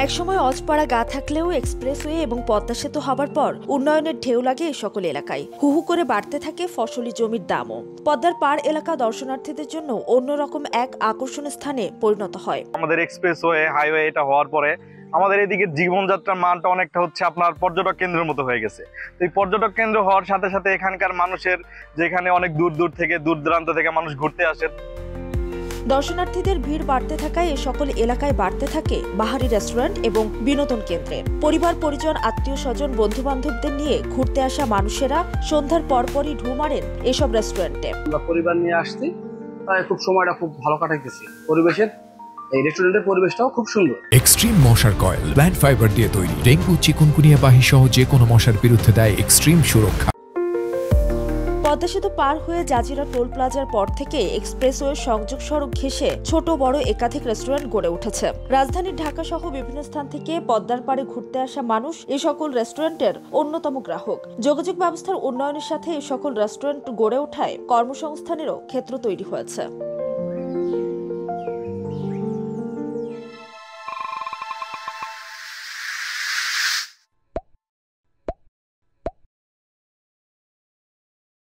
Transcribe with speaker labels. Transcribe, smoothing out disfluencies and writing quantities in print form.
Speaker 1: একসময় অজপাড়া গা থাকলেও এক্সপ্রেসওয়ে এবং পদ্মা সেতু হবার পর উন্নয়নের ঢেউ লাগে এই সকল এলাকায়। হুহু করে বাড়তে থাকে ফসলি জমির দামও। পদ্মার পাড় এলাকা দর্শনার্থীদের জন্য অন্যরকম এক আকর্ষণীয় স্থানে পরিণত হয়।
Speaker 2: আমাদের এক্সপ্রেসওয়ে হাইওয়ে এটা হওয়ার পরে আমাদের এদিকে জীবনযাত্রার মানটা অনেকটা হচ্ছে আপনার পর্যটক কেন্দ্রের মতো হয়ে গেছে। তো এই পর্যটক কেন্দ্র হওয়ার সাথে সাথে এখানকার মানুষের যেখানে অনেক দূর দূরান্ত থেকে মানুষ ঘুরতে আসে,
Speaker 1: দর্শনার্থীদের ভিড় বাড়তে থাকায় এ সকল এলাকায় বাড়তে থাকে বাহারি রেস্টুরেন্ট এবং বিনোদন কেন্দ্রে। পরিবার পরিজন আত্মীয় স্বজন বন্ধু বান্ধবদের নিয়ে ঘুরতে আসা মানুষেরা সন্ধ্যার পরপরই ঢু মারেন এসব রেস্টুরেন্টে।
Speaker 3: আমরা পরিবার নিয়ে আসছি, তাই খুব সময়টা খুব ভালো কাটাইতেছি। এই রেস্টুরেন্টের পরিবেশটাও খুব সুন্দর।
Speaker 4: এক্সট্রিম মশার কয়েল প্ল্যান্ট ফাইবার দিয়ে তৈরি, ডেঙ্গু চিকুনগুনিয়া বাহি সহ যে কোনো মশার বিরুদ্ধে দেয় এক্সট্রিম সুরক্ষা।
Speaker 1: পদ্মা সেতু পার হয়ে জাজিরা টোল প্লাজার পর থেকে এক্সপ্রেসওয়ে সংযোগ সড়ক ঘেঁষে ছোট বড় একাধিক রেস্টুরেন্ট গড়ে উঠেছে। রাজধানীর ঢাকা সহ বিভিন্ন স্থান থেকে পদ্মার পাড়ে ঘুরতে আসা মানুষ এই সকল রেস্টুরেন্টের অন্যতম গ্রাহক। যোগাযোগ ব্যবস্থার উন্নয়নের সাথে এই সকল রেস্টুরেন্ট গড়ে ওঠায় কর্মসংস্থানেরও ক্ষেত্র তৈরি হয়েছে।